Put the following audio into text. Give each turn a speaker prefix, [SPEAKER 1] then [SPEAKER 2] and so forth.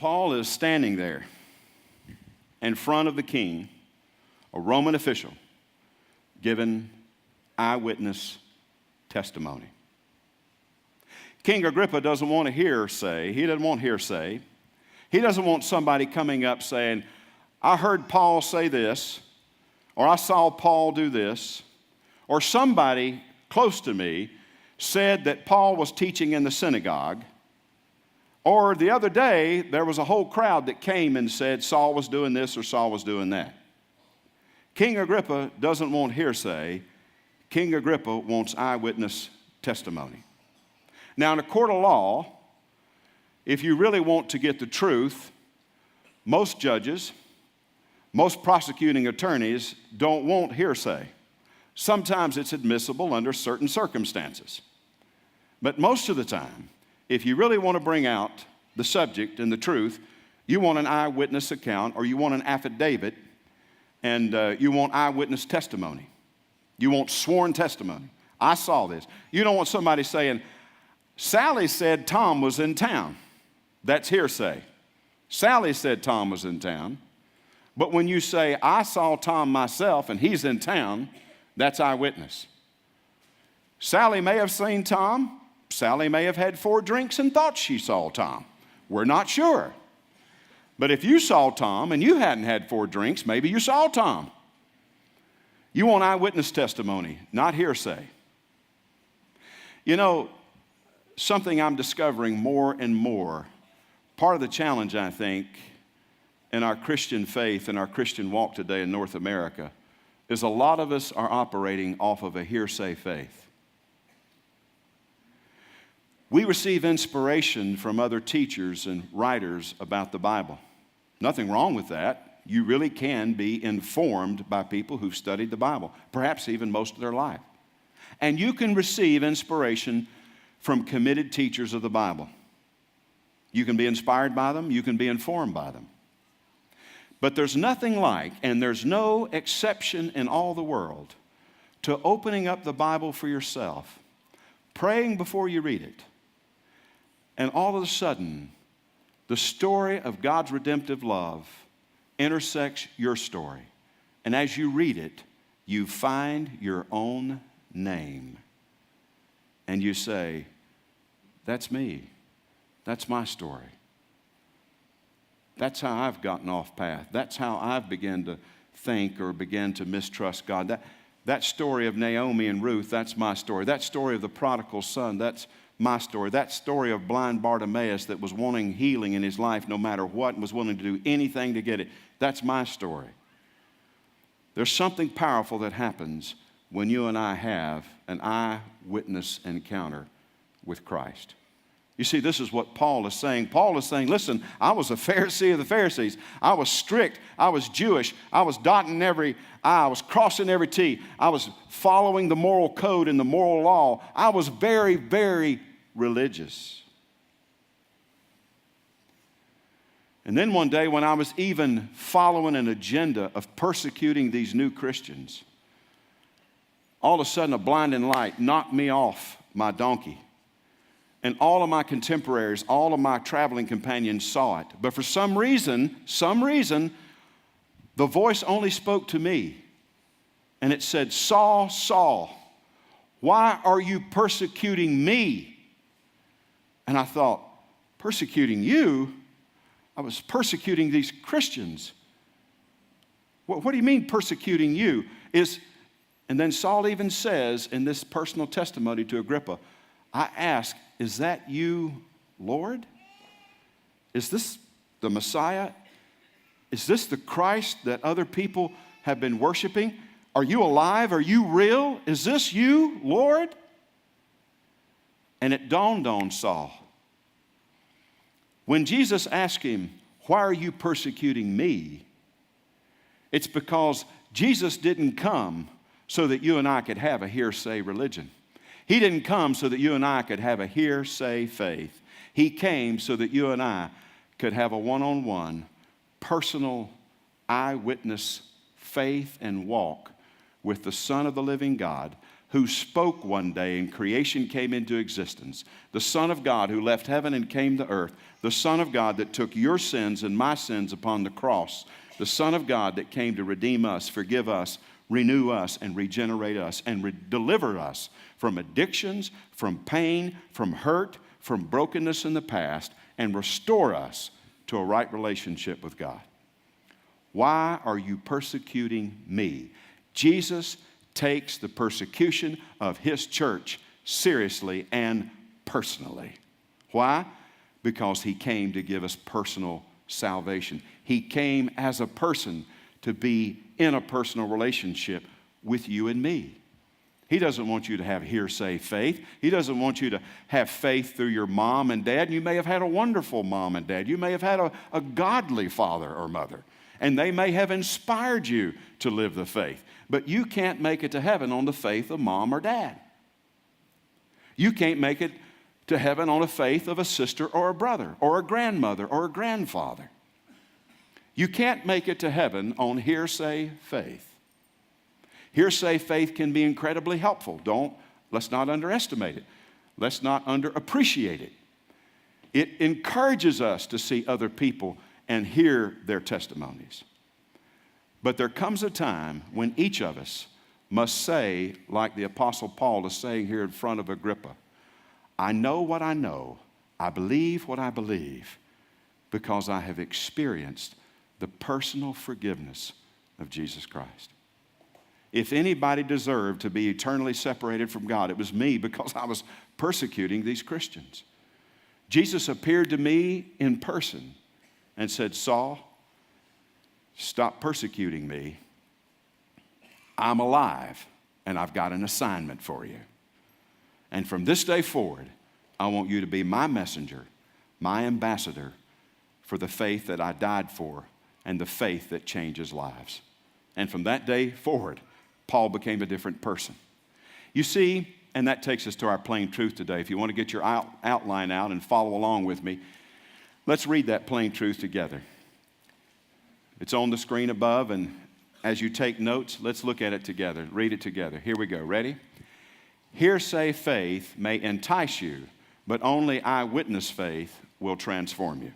[SPEAKER 1] Paul is standing there in front of the king, a Roman official, giving eyewitness testimony. King Agrippa doesn't want to hearsay. He doesn't want hearsay. He doesn't want somebody coming up saying, I heard Paul say this, or I saw Paul do this, or somebody close to me said that Paul was teaching in the synagogue, or the other day there was a whole crowd that came and said Saul was doing this or Saul was doing that. King Agrippa doesn't want hearsay. King Agrippa wants eyewitness testimony. Now, in a court of law, if you really want to get the truth, most judges, most prosecuting attorneys don't want hearsay. Sometimes it's admissible under certain circumstances. But most of the time, if you really want to bring out the subject and the truth, you want an eyewitness account or you want an affidavit and you want eyewitness testimony. You want sworn testimony. I saw this. You don't want somebody saying, Sally said Tom was in town. That's hearsay. Sally said Tom was in town. But when you say, I saw Tom myself and he's in town, that's eyewitness. Sally may have seen Tom. Sally may have had 4 drinks and thought she saw Tom. We're not sure. But if you saw Tom and you hadn't had 4 drinks, maybe you saw Tom. You want eyewitness testimony, not hearsay. You know, something I'm discovering more and more, part of the challenge, I think, in our Christian faith and our Christian walk today in North America is a lot of us are operating off of a hearsay faith. We receive inspiration from other teachers and writers about the Bible. Nothing wrong with that. You really can be informed by people who've studied the Bible, perhaps even most of their life. And you can receive inspiration from committed teachers of the Bible. You can be inspired by them. You can be informed by them. But there's nothing like, and there's no exception in all the world, to opening up the Bible for yourself, praying before you read it, and all of a sudden, the story of God's redemptive love intersects your story. And as you read it, you find your own name. And you say, that's me. That's my story. That's how I've gotten off path. That's how I've begun to think or began to mistrust God. That story of Naomi and Ruth, that's my story. That story of the prodigal son, that's my story. That story of blind Bartimaeus that was wanting healing in his life no matter what and was willing to do anything to get it, that's my story. There's something powerful that happens when you and I have an eyewitness encounter with Christ. You see, this is what Paul is saying. Paul is saying, listen, I was a Pharisee of the Pharisees. I was strict. I was Jewish. I was dotting every I. I was crossing every T. I was following the moral code and the moral law. I was very, very religious. And then one day when I was even following an agenda of persecuting these new Christians, all of a sudden a blinding light knocked me off my donkey. And all of my contemporaries, all of my traveling companions saw it. But for some reason, the voice only spoke to me. And it said, Saul, Saul, why are you persecuting me? And I thought, persecuting you? I was persecuting these Christians. What do you mean persecuting you? And then Saul even says in this personal testimony to Agrippa, I ask, is that you, Lord? Is this the Messiah? Is this the Christ that other people have been worshiping? Are you alive? Are you real? Is this you, Lord? And it dawned on Saul. When Jesus asked him, why are you persecuting me? It's because Jesus didn't come so that you and I could have a hearsay religion. He didn't come so that you and I could have a hearsay faith. He came so that you and I could have a one-on-one, personal, eyewitness faith and walk with the Son of the living God, who spoke one day and creation came into existence, the Son of God who left heaven and came to earth, the Son of God that took your sins and my sins upon the cross, the Son of God that came to redeem us, forgive us, renew us, and regenerate us, and deliver us from addictions, from pain, from hurt, from brokenness in the past, and restore us to a right relationship with God. Why are you persecuting me? Jesus takes the persecution of his church seriously and personally. Why? Because he came to give us personal salvation. He came as a person to be in a personal relationship with you and me. He doesn't want you to have hearsay faith. He doesn't want you to have faith through your mom and dad. You may have had a wonderful mom and dad. You may have had a godly father or mother, and they may have inspired you to live the faith. But you can't make it to heaven on the faith of mom or dad. You can't make it to heaven on the faith of a sister or a brother or a grandmother or a grandfather. You can't make it to heaven on hearsay faith. Hearsay faith can be incredibly helpful. Let's not underestimate it. Let's not underappreciate it. It encourages us to see other people and hear their testimonies. But there comes a time when each of us must say, like the Apostle Paul is saying here in front of Agrippa, I know what I know, I believe what I believe, because I have experienced the personal forgiveness of Jesus Christ. If anybody deserved to be eternally separated from God, it was me, because I was persecuting these Christians. Jesus appeared to me in person and said, Saul, stop persecuting me. I'm alive, and I've got an assignment for you. And from this day forward, I want you to be my messenger, my ambassador for the faith that I died for and the faith that changes lives. And from that day forward, Paul became a different person. You see, and that takes us to our plain truth today. If you want to get your outline out and follow along with me, let's read that plain truth together. It's on the screen above, and as you take notes, let's look at it together. Read it together. Here we go. Ready? Hearsay faith may entice you, but only eyewitness faith will transform you.